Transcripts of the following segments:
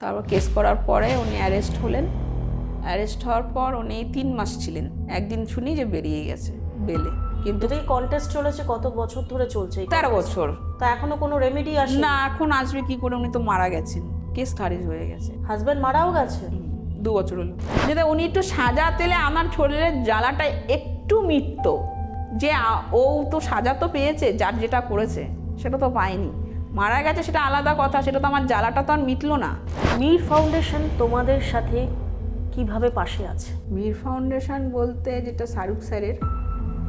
তারপর কেস করার পরে উনি অ্যারেস্ট হলেন। অ্যারেস্ট হওয়ার পর উনি 3 মাস ছিলেন। একদিন শুনি যে বেরিয়ে গেছে বেলে। কিন্তু এই কন্টেস্ট চলেছে কত বছর ধরে চলছে? 13 বছর। তা এখনো কোনো রেমেডি আসে না, এখন আসবে কি করে? উনি তো মারা গেছেন, কেস খারিজ হয়ে গেছে। হাজবেন্ড মারাও গেছে? 2 বছর হলো। যেটা উনি একটু সাজা তেলে আমার শরীরের জ্বালাটা একটু মিটতো, যে ও তো সাজা তো পেয়েছে, যার যেটা করেছে সেটা তো পায়নি, মারা গেছে সেটা আলাদা কথা, সেটা তো আমার জ্বালাটা তো আর মিটলো না। মীর ফাউন্ডেশন তোমাদের সাথে কিভাবে পাশে আছে? মীর ফাউন্ডেশন বলতে যেটা শাহরুখ স্যারের,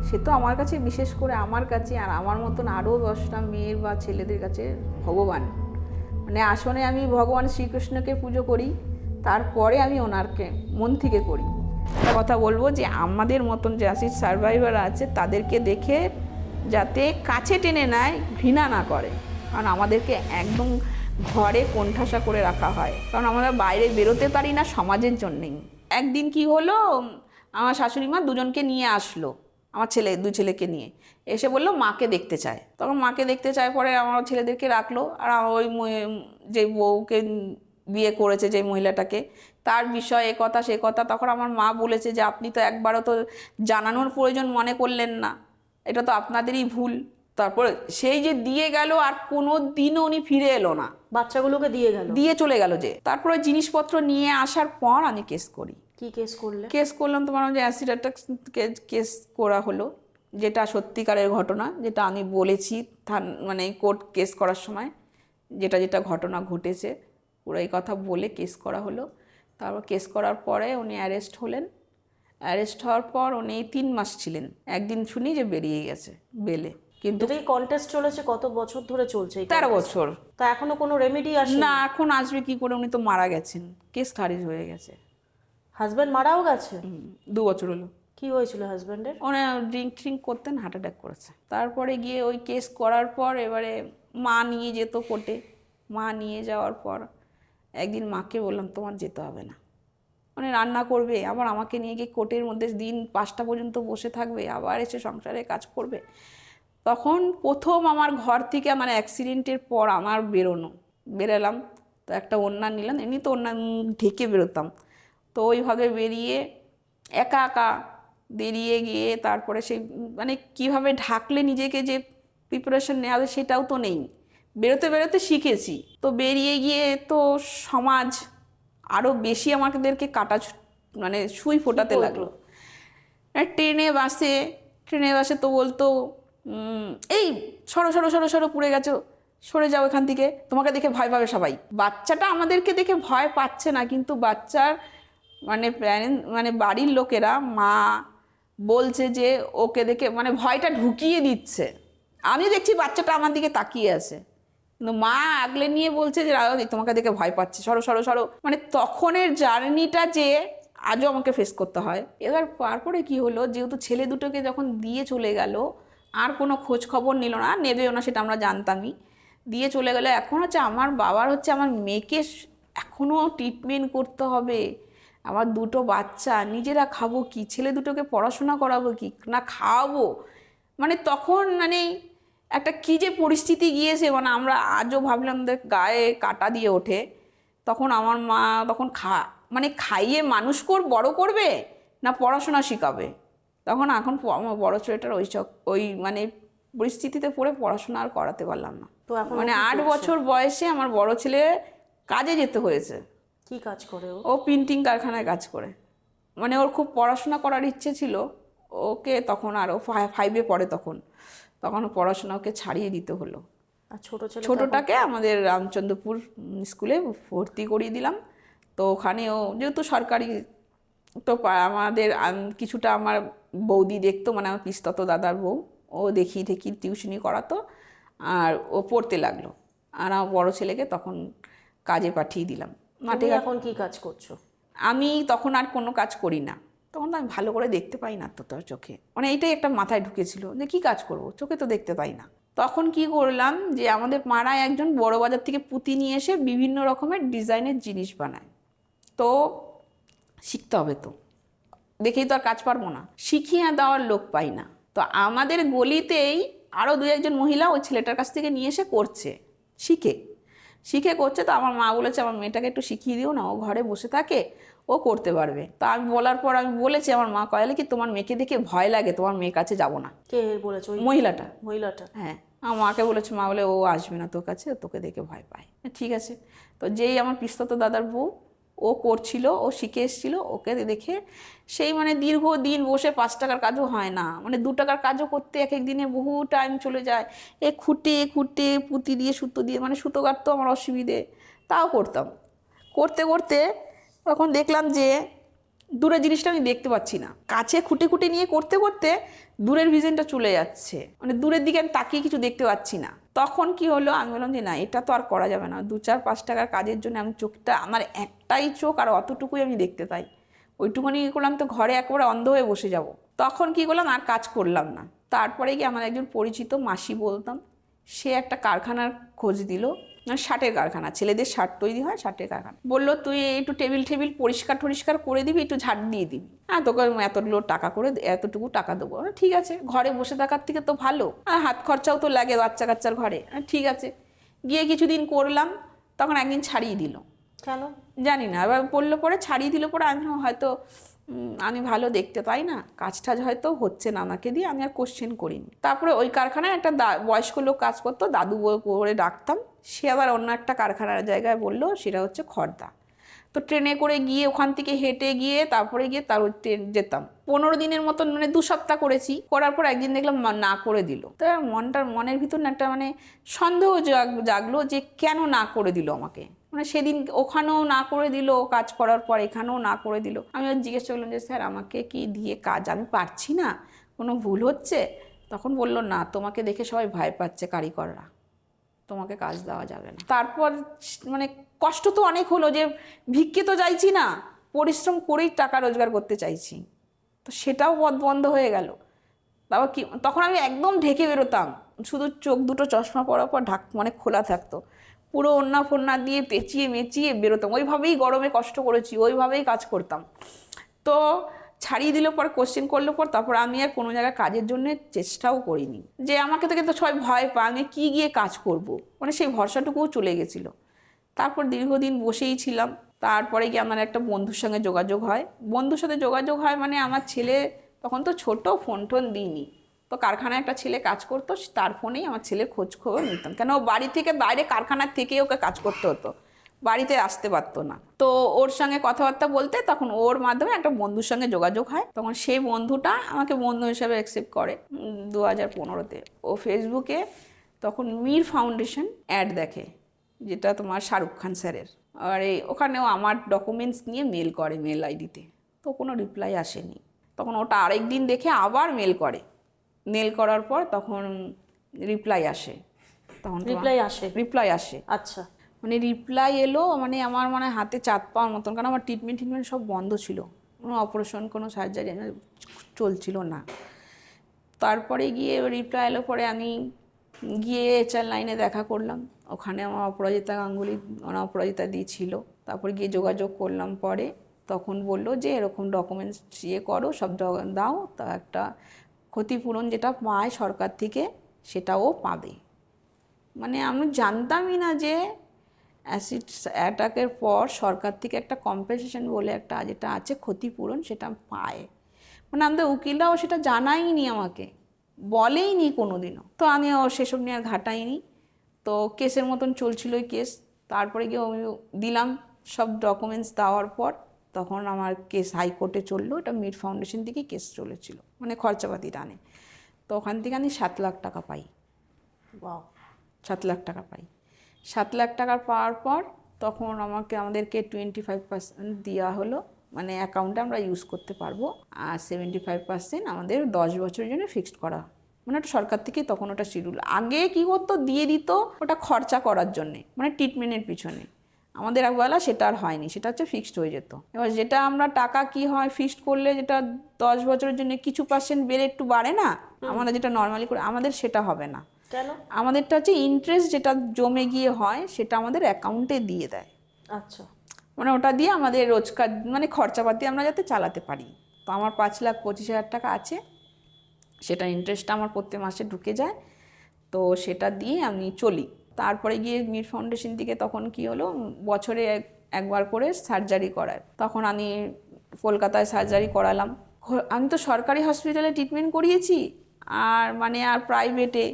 সে তো আমার কাছে, বিশেষ করে আমার কাছে আর আমার মতন আরও 10টা মেয়ের বা ছেলেদের কাছে ভগবান। মানে আসলে আমি ভগবান শ্রীকৃষ্ণকে পুজো করি, তারপরে আমি ওনারকে মন থেকে করি। একটা কথা বলবো যে আমাদের মতন যে অ্যাসিড সার্ভাইভার আছে তাদেরকে দেখে যাতে কাছে টেনে নেয়, ঘৃণা না করে। কারণ আমাদেরকে একদম ঘরে কোণঠাসা করে রাখা হয়, কারণ আমরা বাইরে বেরোতে পারি না সমাজের জন্যেই। একদিন কি হলো, আমার শাশুড়ি মা দুজনকে নিয়ে আসলো, আমার দুই ছেলেকে নিয়ে এসে বললো মাকে দেখতে চায়। তখন মাকে দেখতে চায়, পরে আমার ছেলেদেরকে রাখলো, আর ওই যে বউকে বিয়ে করেছে যে মহিলাটাকে, তার বিষয়ে এ কথা সে কথা। তখন আমার মা বলেছে যে আপনি তো একবারও তো জানানোর প্রয়োজন মনে করলেন না, এটা তো আপনাদেরই ভুল। তারপরে সেই যে দিয়ে গেল, আর কোনো দিনও উনি ফিরে এলো না। বাচ্চাগুলোকে দিয়ে চলে গেল যে। তারপরে জিনিসপত্র নিয়ে আসার পর আমি কেস করি। কি কেস করলে? কেস করলাম তোমার যে অ্যাসিড অ্যাটাক কেস করা হলো, যেটা সত্যিকারের ঘটনা, যেটা আমি বলেছি মানে কোর্ট কেস করার সময় যেটা যেটা ঘটনা ঘটেছে পুরো এই কথা বলে কেস করা হলো। তারপর কেস করার পরে উনি অ্যারেস্ট হলেন। অ্যারেস্ট হওয়ার পর উনি 3 মাস ছিলেন। একদিন শুনি যে বেরিয়ে গেছে বেলে। কিন্তু এই কন্টেস্ট চলেছে কত বছর ধরে চলছে? 13 বছর। তা এখনো কোনো রেমেডি আসে না, এখন আসবে কি করে? উনি তো মারা গেছেন, কেস খারিজ হয়ে গেছে। হাজবেন্ড মারাও গেছে? 2 বছর হলো। কি হয়েছিল হাজবেন্ডের? উনি ড্রিঙ্ক করতেন, হার্ট অ্যাটাক করেছে। তারপরে গিয়ে ওই কেস করার পর এবারে মা নিয়ে যেত কোর্টে। মা নিয়ে যাওয়ার পর একদিন মাকে বললাম তোমার যেতে হবে না, মানে রান্না করবে, আবার আমাকে নিয়ে গিয়ে কোর্টের মধ্যে দিন 5টা পর্যন্ত বসে থাকবে, আবার এসে সংসারে কাজ করবে। তখন প্রথম আমার ঘর থেকে, মানে অ্যাক্সিডেন্টের পর আমার বেরোলাম, তো একটা ওড়না নিলাম, এমনি তো ওড়না ঢেকে বেরোতাম, তো ওইভাবে বেরিয়ে একা একা বেরিয়ে গিয়ে তারপরে সেই মানে কিভাবে ঢাকলে নিজেকে যে প্রিপারেশন নেওয়া হবে সেটাও তো নেই, বেরোতে বেরোতে শিখেছি। তো বেরিয়ে গিয়ে তো সমাজ আরও বেশি আমাদেরকে মানে সুই ফোটাতে লাগলো। ট্রেনে বাসে তো বলতো এই সরো সরো সরো সরো, পুড়ে গেছো, সরে যাও এখান থেকে, তোমাকে দেখে ভয় পাবে সবাই। বাচ্চাটা আমাদেরকে দেখে ভয় পাচ্ছে না, কিন্তু বাচ্চার মানে বাড়ির লোকেরা, মা বলছে যে ওকে দেখে মানে ভয়টা ঢুকিয়ে দিচ্ছে। আমি দেখছি বাচ্চাটা আমার দিকে তাকিয়ে আছে, কিন্তু মা আগলে নিয়ে বলছে যে তোমাকে দেখে ভয় পাচ্ছে, সরো সরো সরো। মানে তখনের জার্নিটা যে আজও আমাকে ফেস করতে হয়। এবার তারপরে কি হলো, যেহেতু ছেলে দুটোকে যখন দিয়ে চলে গেল, আর কোনো খোঁজ খবর নিল না, নেবেও না সেটা আমরা জানতামই, দিয়ে চলে গেলো। এখন হচ্ছে আমার বাবার আমার মেয়েকে এখনও ট্রিটমেন্ট করতে হবে, আমার 2টো বাচ্চা, নিজেরা খাবো কি, ছেলে দুটোকে পড়াশোনা করাবো কি না খাওয়াবো, মানে তখন মানে একটা কী যে পরিস্থিতি গিয়েছে, মানে আমরা আজও ভাবলাম গায়ে কাটা দিয়ে ওঠে। তখন আমার মা তখন মানে খাইয়ে মানুষ বড় করবে না পড়াশোনা শেখাবে। তখন এখন আমার বড় ছেলেটার ওই মানে পরিস্থিতিতে পড়ে পড়াশোনা আর করাতে পারলাম না। তো এখন মানে 8 বছর বয়সে আমার বড় ছেলে কাজে যেতে হয়েছে। কি কাজ করে ও প্রিন্টিং কারখানায় কাজ করে। মানে ওর খুব পড়াশোনা করার ইচ্ছে ছিল, ওকে তখন আরও 5-এ পড়ে, তখন পড়াশোনা ওকে ছাড়িয়ে দিতে হলো। আর ছোটোটাকে আমাদের রামচন্দ্রপুর স্কুলে ভর্তি করিয়ে দিলাম। তো ওখানে ও যেহেতু সরকারি, তো আমাদের কিছুটা আমার বৌদি দেখতো, মানে আমার পিস্তত দাদার বউ, ও দেখিয়ে টিউশনি করাতো, আর ও পড়তে লাগলো। আর আমার বড়ো ছেলেকে তখন কাজে পাঠিয়ে দিলাম। মাঠে এখন কি কাজ করছো? আমি তখন আর কোনো কাজ করি না, তখন তো আমি ভালো করে দেখতে পাই না তো তোর চোখে, মানে এইটাই একটা মাথায় ঢুকেছিল যে কী কাজ করব, চোখে তো দেখতে পাই না। তখন কি করলাম, যে আমাদের পাড়ায় একজন বড় বাজার থেকে পুঁতি নিয়ে এসে বিভিন্ন রকমের ডিজাইনের জিনিস বানায়, তো শিখতে হবে, তো দেখেই তো আর কাজ পারবো না, শিখিয়ে দেওয়ার লোক পাই না। তো আমাদের গলিতেই আরও 2-1 জন মহিলা ওই ছেলেটার কাছ থেকে নিয়ে এসে করছে, শিখে করছে। তো আমার মা বলেছে আমার মেয়েটাকে একটু শিখিয়ে দিও না, ও ঘরে বসে থাকে, ও করতে পারবে। তা আমি বলার পর আমি বলেছি, আমার মা কয়ালে কি তোমার মেয়েকে দেখে ভয় লাগে, তোমার মেয়ের কাছে যাবো না। কে বলেছে? ওই মহিলাটা। মহিলাটা? হ্যাঁ, আমার মাকে বলেছে, মা বলে ও আসবে না তোর কাছে, তোকে দেখে ভয় পায়। ঠিক আছে। তো যেই আমার পিস্তত দাদার বউ, ও করছিল, ও শিখে এসেছিল, ওকে দেখে সেই মানে দীর্ঘদিন বসে 5 টাকার কাজও হয় না, মানে 2 টাকার কাজও করতে এক এক দিনে বহু টাইম চলে যায়। এ খুঁটে খুঁটে পুঁতি দিয়ে সুতো দিয়ে, মানে সুতো কাটতো আমার অসুবিধে, তাও করতাম। করতে করতে তখন দেখলাম যে দূরের জিনিসটা আমি দেখতে পাচ্ছি না, কাছে খুঁটে খুঁটে নিয়ে করতে করতে দূরের ভিশনটা চলে যাচ্ছে, মানে দূরের দিকে আমি তাকিয়ে কিছু দেখতে পাচ্ছি না। তখন কি হলো, আমি বললাম যে না, এটা তো আর করা যাবে না। 2-4-5 টাকার কাজের জন্য আমি চোখটা, আমার একটাই চোখ আর অতটুকুই আমি দেখতে পাই, ওইটুকুনি করলাম তো ঘরে একেবারে অন্ধ হয়ে বসে যাব। তখন কি করলাম, আর কাজ করলাম না। তারপরে গিয়ে আমার একজন পরিচিত মাসি বলতাম, সে একটা কারখানার খোঁজ দিল, মানে শার্টের কারখানা, ছেলেদের শার্ট তৈরি হয়, শার্টের কারখানা। বললো তুই একটু টেবিল পরিষ্কার করে দিবি, একটু ঝাড় দিয়ে দিবি, হ্যাঁ তোকে এতগুলো টাকা করে, এতটুকু টাকা দেবো। ঠিক আছে, ঘরে বসে থাকার থেকে তো ভালো, আর হাত খরচাও তো লাগে বাচ্চা কাচ্চার ঘরে। ঠিক আছে, গিয়ে কিছুদিন করলাম, তখন একদিন ছাড়িয়ে দিল। কেন জানি না, এবার বললো পরে ছাড়িয়ে দিল পরে, আমি হয়তো আমি ভালো দেখতে পাই না, কাজ টাজ হয়তো হচ্ছে না আমাকে দিয়ে, আমি আর কোশ্চেন করিনি। তারপরে ওই কারখানায় একটা বয়স্ক লোক কাজ করতো, দাদু করে ডাকতাম। সে আবার অন্য একটা কারখানার জায়গায় বললো, সেটা হচ্ছে খড়দা। তো ট্রেনে করে গিয়ে ওখান থেকে হেঁটে গিয়ে তারপরে গিয়ে তার ট্রেন যেতাম। 15 দিনের মতন, মানে 2 সপ্তাহ করেছি। করার পর একদিন দেখলাম না করে দিল। তো মনের ভিতর না একটা মানে সন্দেহ জাগলো যে কেন না করে দিল আমাকে, মানে সেদিন ওখানেও না করে দিল, কাজ করার পর এখানেও না করে দিল। আমি জিজ্ঞেস করলাম যে স্যার আমাকে কি দিয়ে কাজ, আমি পারছি না, কোনো ভুল হচ্ছে? তখন বললো না, তোমাকে দেখে সবাই ভয় পাচ্ছে কারিগররা, তোমাকে কাজ দেওয়া যাবে না। তারপর মানে কষ্ট তো অনেক হলো, যে ভিক্ষে তো চাইছি না, পরিশ্রম করেই টাকা রোজগার করতে চাইছি, তো সেটাও পথ বন্ধ হয়ে গেল। তারপর কি, তখন আমি একদম ঢেকে বেরোতাম, শুধু চোখ দুটো চশমা পরার পর মানে খোলা থাকতো, পুরো ওড়না ফোড়না দিয়ে পেঁচিয়ে মেচিয়ে বেরোতাম। ওইভাবেই গরমে কষ্ট করেছি, ওইভাবেই কাজ করতাম। তো ছাড়িয়ে দিল পর, কোশ্চেন করলো পর, তারপর আমি আর কোনো জায়গায় কাজের জন্য চেষ্টাও করিনি, যে আমাকে থেকে তো সবাই ভয় পায়, আমি কী গিয়ে কাজ করব, মানে সেই ভরসাটুকুও চলে গেছিলো। তারপর দীর্ঘদিন বসেই ছিলাম। তারপরে গিয়ে আমার একটা বন্ধুর সঙ্গে যোগাযোগ হয়। বন্ধুর সাথে যোগাযোগ হয় মানে আমার ছেলে তখন তো ছোট, ফোন টোন দিইনি, তো কারখানায় একটা ছেলে কাজ করতো, তার ফোনেই আমার ছেলের খোঁজ খবর নিতাম, কেন ও বাড়ি থেকে বাইরে, কারখানার থেকেই ওকে কাজ করতে হতো, বাড়িতে আসতে পারতো না। তো ওর সঙ্গে কথাবার্তা বলতে তখন ওর মাধ্যমে একটা বন্ধুর সঙ্গে যোগাযোগ হয়। তখন সেই বন্ধুটা আমাকে বন্ধু হিসেবে অ্যাকসেপ্ট করে 2015-তে। ও ফেসবুকে তখন মীর ফাউন্ডেশন অ্যাড দেখে, যেটা তোমার শাহরুখ খান স্যারের, আর ওখানেও আমার ডকুমেন্টস নিয়ে মেল করে মেল আইডিতে। তো কোনো রিপ্লাই আসেনি। তখন ওটা আরেক দিন দেখে আবার মেল করে, মেল করার পর তখন রিপ্লাই আসে। তখন রিপ্লাই আসে। আচ্ছা, মানে রিপ্লাই এলো, মানে আমার মানে হাতে চাঁদ পাওয়ার মতন, কারণ আমার ট্রিটমেন্ট সব বন্ধ ছিল, কোনো অপারেশন, কোনো সার্জারি চলছিল না। তারপরে গিয়ে রিপ্লাই এলো পরে আমি গিয়ে HR লাইনে দেখা করলাম, ওখানে আমার অপরাজিতা গাঙ্গুলি, অপরাজিতা দিয়েছিল। তারপরে গিয়ে যোগাযোগ করলাম পরে, তখন বললো যে এরকম ডকুমেন্টস করো, সব দাও, তা একটা ক্ষতিপূরণ যেটা পায় সরকার থেকে সেটাও পাবে। মানে আমি জানতামই না যে অ্যাসিড অ্যাটাকের পর সরকার থেকে একটা কম্পেনসেশন বলে একটা যেটা আছে, ক্ষতিপূরণ, সেটা পায়। মানে আমাদের উকিলরাও সেটা জানাইনি, আমাকে বলেইনি কোনো দিনও। তো আমিও সেসব নিয়ে আর ঘাটাইনি। তো কেসের মতন চলছিল ওই কেস। তারপরে গিয়ে আমি দিলাম সব ডকুমেন্টস দেওয়ার পর, তখন আমার কেস হাইকোর্টে চললো। এটা মীর ফাউন্ডেশন থেকেই কেস চলেছিল, মানে খরচাপাতি টানে। তো ওখান থেকে আমি 7 লাখ টাকা পাই। 7 লাখ টাকা পাই। 7 লাখ টাকা পাওয়ার পর তখন আমাদেরকে 25% দেওয়া হলো, মানে অ্যাকাউন্টে আমরা ইউজ করতে পারবো, আর 75% আমাদের 10 বছরের জন্য ফিক্সড করা, মানে ওটা সরকার থেকেই তখন ওটা শিডিউল। আগে কী করতো, দিয়ে দিত ওটা খরচা করার জন্যে, মানে ট্রিটমেন্টের পিছনে। আমাদের একবেলা সেটা আর হয়নি, সেটা হচ্ছে ফিক্সড হয়ে যেত। এবার যেটা আমরা টাকা কি হয়, ফিক্সড করলে যেটা 10 বছরের জন্য কিছু % বেড়ে একটু বাড়ে না, আমাদের যেটা নর্মালি করে, আমাদের সেটা হবে না। কেন? আমাদেরটা হচ্ছে ইন্টারেস্ট যেটা জমে গিয়ে হয়, সেটা আমাদের অ্যাকাউন্টে দিয়ে দেয়। আচ্ছা, মানে ওটা দিয়ে আমাদের রোজকার মানে খরচাপাতি আমরা যাতে চালাতে পারি। তো আমার 5,25,000 টাকা আছে, সেটা ইন্টারেস্টটা আমার প্রত্যেক মাসে ঢুকে যায়, তো সেটা দিয়ে আমি চলি। তারপরে গিয়ে মির ফাউন্ডেশন থেকে তখন কি হলো, বছরে একবার করে সার্জারি করায়। তখন আমি কলকাতায় সার্জারি করালাম। আমি তো সরকারি হসপিটালে ট্রিটমেন্ট করিয়েছি, আর আর প্রাইভেটে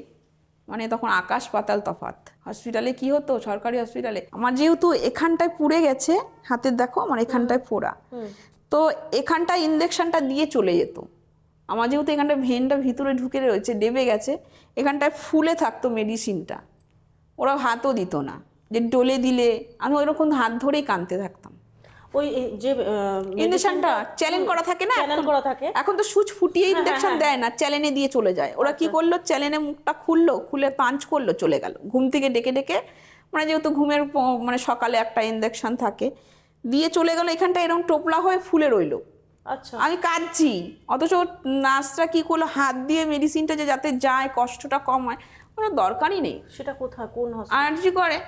তখন আকাশ পাতাল তফাৎ। হসপিটালে কি হতো, সরকারি হসপিটালে আমার যেহেতু এখানটায় পুড়ে গেছে, হাতের দেখো আমার এখানটায় পোড়া, তো এখানটায় ইঞ্জেকশনটা দিয়ে চলে যেত। আমার যেহেতু এখানটা ভেনটা ভিতরে ঢুকে রয়েছে, ডেবে গেছে, এখানটায় ফুলে থাকতো মেডিসিনটা, ওরা হাতও দিত না, যে ডলে দিলে আমি ওইরকম হাত ধরেই কাঁদতে থাকতাম। ওই যে ইঞ্জেকশনটা চ্যালেঞ্জ করা থাকে না, চ্যানেল করা থাকে, এখন তো সুচ ফুটিয়ে ইঞ্জেকশন দেয় না, চ্যালেনে দিয়ে চলে যায়। ওরা কি করলো, চ্যালেনে মুখটা খুললো, খুলে পাঞ্চ করলো, চলে গেল। ঘুম থেকে ডেকে ডেকে, যেহেতু ঘুমের সকালে একটা ইঞ্জেকশন থাকে, দিয়ে চলে গেল। এখানটা এরকম টোপলা হয়ে ফুলে রইলো। আচ্ছা, আমি কাঁদছি, অথচ নার্সরা কি করলো, হাত দিয়ে মেডিসিনটা যে যাতে যায়, কষ্টটা কম হয়, কোনো দরকারই নেই। সেটা কোথায়, কোন আরজি করে?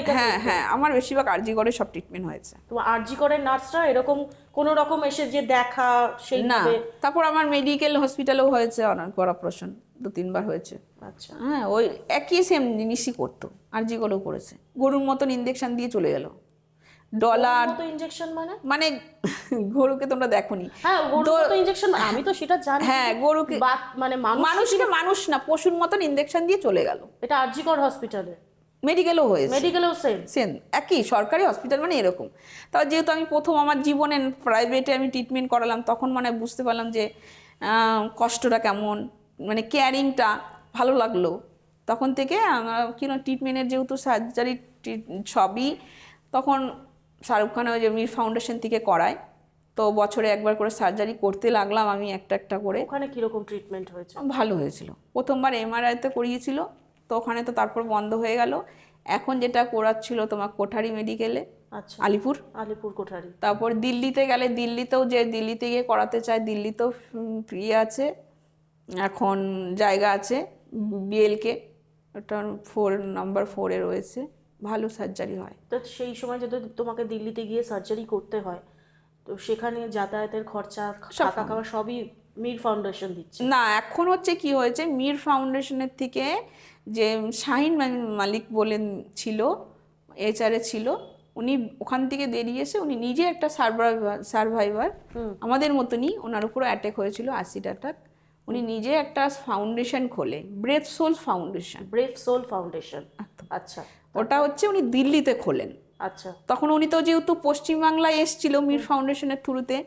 এটা হ্যাঁ হ্যাঁ, আমার বেশিরভাগ আরজি করে সব ট্রিটমেন্ট হয়েছে। তো আরজি করে নার্সরা এরকম কোন রকম এসে যে দেখা সেই না, তারপর আমার মেডিকেল হসপিটালেও হয়েছে অনেক বড় অপারেশন, 2-3 বার হয়েছে। আচ্ছা, হ্যাঁ, ওই একই সেম জিনিসই করতো, আরজি করেও করেছে। গরুর মতন ইঞ্জেকশন দিয়ে চলে গেল। ডলার তো ইনজেকশন গরুকে তোমরা দেখোনি? হ্যাঁ, গরুর মতো ইনজেকশন, আমি তো সেটা জানি। হ্যাঁ, গরুকে মানুষকে মানুষ না, পশুর মতন ইঞ্জেকশন দিয়ে চলে গেল। এটা আরজি কর হসপিটালে, মেডিকেলও হয়েছে, মেডিকেলেও সেম একই, সরকারি হসপিটাল এরকম। তাও যেহেতু আমি প্রথম আমার জীবনে প্রাইভেটে আমি ট্রিটমেন্ট করালাম, তখন বুঝতে পারলাম যে কষ্টটা কেমন, কেয়ারিংটা ভালো লাগলো। তখন থেকে আমার ট্রিটমেন্টের যেহেতু সার্জারি সবই তখন শাহরুখ খান ওই যে মির ফাউন্ডেশন থেকে করায়, তো বছরে একবার করে সার্জারি করতে লাগলাম আমি একটা একটা করে। ওখানে কিরকম ট্রিটমেন্ট হয়েছে? ভালো হয়েছিল। প্রথমবার এমআরআইতে করিয়েছিল, তো ওখানে তো তারপর বন্ধ হয়ে গেল। এখন যেটা করাচ্ছিল তোমার কোঠারি মেডিকেলে, আচ্ছা, আলিপুর কোঠারি। তারপর দিল্লিতে গেলে, দিল্লিতে গিয়ে করাতে চায়, দিল্লিতেও ফ্রি আছে, এখন জায়গা আছে বিএলকে, ওটা নাম্বার 4-এ রয়েছে, ভালো সার্জারি হয়। তো সেই সময় যদি তোমাকে দিল্লিতে গিয়ে সার্জারি করতে হয়, তো সেখানে যাতায়াতের খরচা, থাকা খাওয়া সবই মির ফাউন্ডেশন দিচ্ছে? না, এখন কি হয়েছে, মির ফাউন্ডেশনের থেকে যে শাহিন মালিক বলেন ছিল, এইচআরএ ছিল, উনি ওখান থেকে বেরিয়ে এসে উনি নিজে একটা সার্ভাইভার আমাদের মতনই, ওনার উপরও অ্যাটাক হয়েছিল, অ্যাসিড অ্যাটাক। উনি নিজে একটা ফাউন্ডেশন খোলে, ব্রেভ সোল ফাউন্ডেশন। আচ্ছা, ওটা উনি দিল্লিতে খোলেন। আচ্ছা, তখন উনি তো যেহেতু পশ্চিমবাংলায় এসেছিল মির ফাউন্ডেশনের থ্রুতে,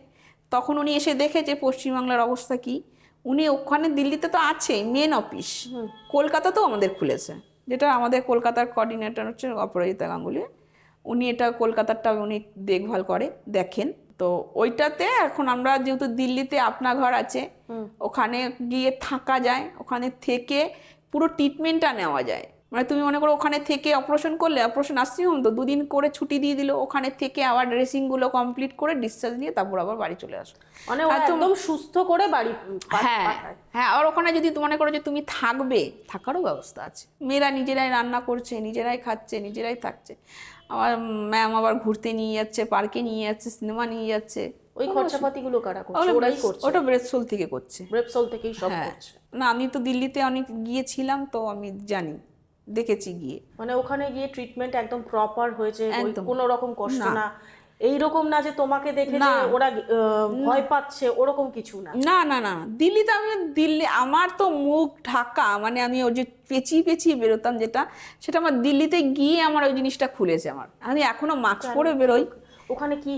তখন উনি এসে দেখেছে পশ্চিমবাংলার অবস্থা কি। উনি ওখানে দিল্লিতে তো আছে মেন অফিস, কলকাতাতেও আমাদের খুলেছে, যেটা আমাদের কলকাতার কোঅর্ডিনেটর হচ্ছে অপরাজিতা গাঙ্গুলি, উনি এটা কলকাতারটা উনি দেখভাল দেখেন। তো ওইটাতে এখন আমরা যেহেতু দিল্লিতে আপনা ঘর আছে, ওখানে গিয়ে থাকা যায়, ওখানে থেকে পুরো ট্রিটমেন্টটা নেওয়া যায়। তুমি মনে করো ওখানে থেকে অপারেশন করলে, অপারেশন নার্সিং হোম তো 2 দিন করে ছুটি দিয়ে দিল, ওখানে থেকে আবার ড্রেসিংগুলো কমপ্লিট করে ডিসচার্জ নিয়ে তারপর আবার বাড়ি চলে আসো, একদম সুস্থ করে বাড়ি। হ্যাঁ হ্যাঁ, আর ওখানে যদি মনে করো যে তুমি থাকবে, থাকারও ব্যবস্থা আছে। মেয়েরা নিজেরাই রান্না করছে, নিজেরাই খাচ্ছে, নিজেরাই থাকছে। আমার ম্যাম আবার ঘুরতে নিয়ে যাচ্ছে, পার্কে নিয়ে যাচ্ছে, সিনেমা নিয়ে যাচ্ছে। ওই খরচাপাতিগুলো কারা করছে? ওরাই করছে? ওটা ব্রেভ সোল থেকে করছে। ব্রেভ সোল থেকেই সব করছে? না, আমি তো দিল্লিতে অনেক গিয়েছিলাম, তো আমি জানি, দেখেছি গিয়ে। ওখানে গিয়ে ট্রিটমেন্ট একদম প্রপার হয়েছে, কোনো রকম কষ্ট না, এইরকম না যে তোমাকে দেখে যে ওরা ভয় পাচ্ছে, ওরকম কিছু না? না না না, দিল্লিতে আমার তো মুখ ঢাকা, আমি ওই যে পেঁচিয়ে পেঁচিয়ে বেরোতাম, সেটা আমার দিল্লিতে গিয়ে আমার ওই জিনিসটা খুলেছে। আমি এখনো মাস্ক পরে বেরোই।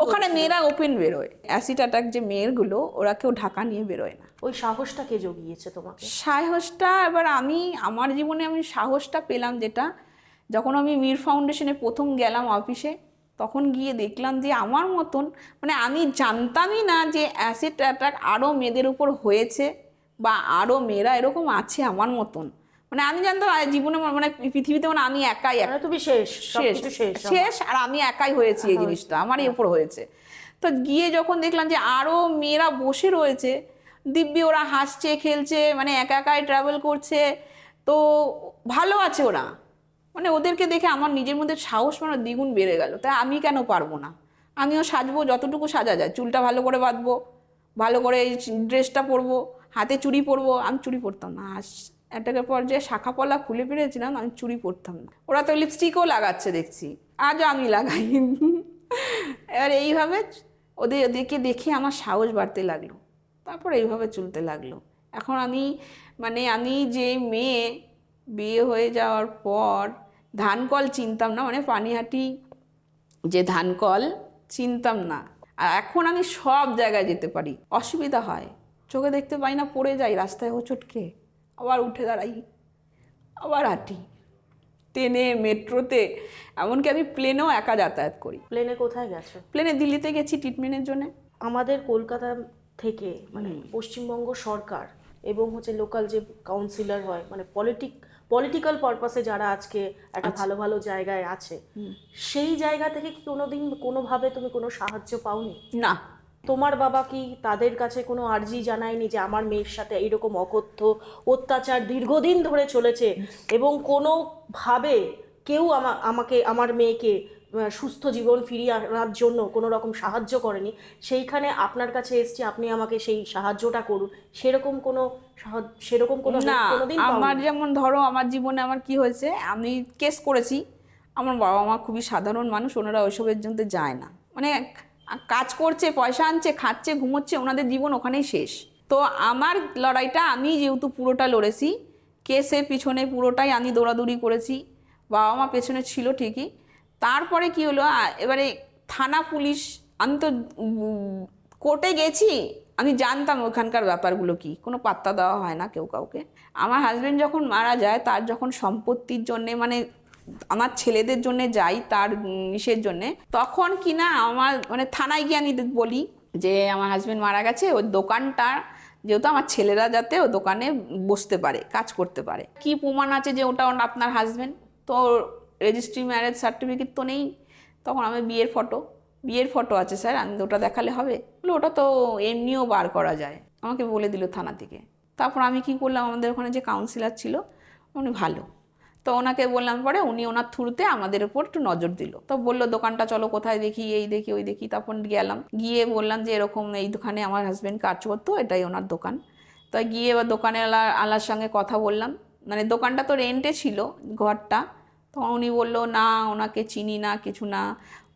ওখানে মেয়েরা ওপেন বেরোয়, অ্যাসিড অ্যাটাক যে মেয়েরগুলো, ওরা কেউ ঢাকা নিয়ে বেরোয় না। ওই সাহসটা কে জুগিয়েছে তোমাকে? সাহসটা এবার আমার জীবনে সাহসটা পেলাম যেটা, যখন আমি মির ফাউন্ডেশনে প্রথম গেলাম অফিসে, তখন গিয়ে দেখলাম যে আমার মতন, আমি জানতামই না যে অ্যাসিড অ্যাটাক আরও মেয়েদের উপর হয়েছে, বা আরও মেয়েরা এরকম আছে আমার মতন। আমি জানতাম জীবনে পৃথিবীতে আমি একাই, তুমি শেষ, আর আমি একাই হয়েছি এই জিনিসটা, আমারই উপর হয়েছে। তো গিয়ে যখন দেখলাম যে আরও মেয়েরা বসে রয়েছে দিব্যি, ওরা হাসছে খেলছে, একা একাই ট্রাভেল করছে, তো ভালো আছে ওরা, ওদেরকে দেখে আমার নিজের মধ্যে সাহস দ্বিগুণ বেড়ে গেল। তাই আমি কেন পারবো না? আমিও সাজবো, যতটুকু সাজা যায়, চুলটা ভালো করে বাঁধবো, ভালো করে ড্রেসটা পরবো, হাতে চুড়ি পরবো। আমি চুড়ি পরতাম না, অ্যাটাকের পর যে শাখা পলা খুলে ফেলেছিলাম, আমি চুড়ি পরতাম না। ওরা তো লিপস্টিকও লাগাচ্ছে দেখছি, আজও আমি লাগাই। এবার এইভাবে ওদেরকে দেখে আমার সাহস বাড়তে লাগলো, তারপর এইভাবে চলতে লাগলো। এখন আমি যে মেয়ে বিয়ে হয়ে যাওয়ার পর ধানকল চিনতাম না, মানে পানিহাটি যে ধানকল চিনতাম না, আর এখন আমি সব জায়গায় যেতে পারি। অসুবিধা হয়, চোখে দেখতে পাই না, পড়ে যাই রাস্তায় হোঁচটকে, আবার উঠে দাঁড়াই, আবার হাঁটি, ট্রেনে, মেট্রোতে, এমনকি আমি প্লেনেও একা যাতায়াত করি। প্লেনে কোথায় গেছো? প্লেনে দিল্লিতে গেছি ট্রিটমেন্টের জন্য। আমাদের কলকাতা থেকে মানে পশ্চিমবঙ্গ সরকার এবং লোকাল যে কাউন্সিলর হয়, মানে পলিটিক্যাল পারপাসে যারা আজকে একটা ভালো ভালো জায়গায় আছে, সেই জায়গা থেকে কি কোনোদিন কোনোভাবে তুমি কোনো সাহায্য পাওনি? না। তোমার বাবা কি তাদের কাছে কোনো আর্জি জানায়নি যে আমার মেয়ের সাথে এইরকম অকথ্য অত্যাচার দীর্ঘদিন ধরে চলেছে এবং কোনোভাবে কেউ আমার মেয়েকে সুস্থ জীবন ফিরিয়ে আনার জন্য কোনো রকম সাহায্য করেনি? সেইখানে আপনার কাছে এসছি, আপনি আমাকে সেই সাহায্যটা করুন, সেরকম কোনো না। আমার যেমন ধরো, আমার জীবনে আমার কি হয়েছে, আমি কেস করেছি, আমার বাবা মা খুবই সাধারণ মানুষ, ওনারা ওইসবের জন্য যায় না, মানে কাজ করছে, পয়সা আনছে, খাচ্ছে, ঘুমোচ্ছে, ওনাদের জীবন ওখানেই শেষ। তো আমার লড়াইটা আমি যেহেতু পুরোটা লড়েছি, কেসের পিছনে পুরোটাই আমি দৌড়াদৌড়ি করেছি, বাবা মা পেছনে ছিল ঠিকই। তারপরে কি হলো, এবারে থানা পুলিশ, আমি তো কোর্টে গেছি, আমি জানতাম ওখানকার ব্যাপারগুলো কি, কোনো পাত্তা দেওয়া হয় না কেউ কাউকে। আমার হাজব্যান্ড যখন মারা যায়, তার যখন সম্পত্তির জন্যে, মানে আমার ছেলেদের জন্য যাই, তার ইসের জন্যে, তখন কি না আমার মানে থানায় গিয়ে আমি বলি যে আমার হাজব্যান্ড মারা গেছে, ওই দোকানটা যেহেতু আমার ছেলেরা যাতে ও দোকানে বসতে পারে, কাজ করতে পারে, কি প্রমাণ আছে যে ওটা আপনার হাজব্যান্ড? তো রেজিস্ট্রি ম্যারেজ সার্টিফিকেট তো নেই। তখন আমি বিয়ের ফটো আছে স্যার, আমি ওটা দেখালে হবে? বলে ওটা তো এমনিও বার করা যায়, আমাকে বলে দিল থানা থেকে। তারপর আমি কি করলাম, আমাদের ওখানে যে কাউন্সিলর ছিল উনি ভালো, তো ওনাকে বললাম, পরে উনি ওনার থ্রুতে আমাদের উপর একটু নজর দিল। তো বললো দোকানটা চলো কোথায় দেখি, এই দেখি ওই দেখি। তখন গেলাম, গিয়ে বললাম যে এরকম এই দোকানে আমার হাজব্যান্ড কাজ করতো, এটাই ওনার দোকান। তাই গিয়ে এবার দোকানে আলার সঙ্গে কথা বললাম, মানে দোকানটা তো রেন্টে ছিল ঘরটা। তখন উনি বললো না, ওনাকে চিনি না, কিছু না,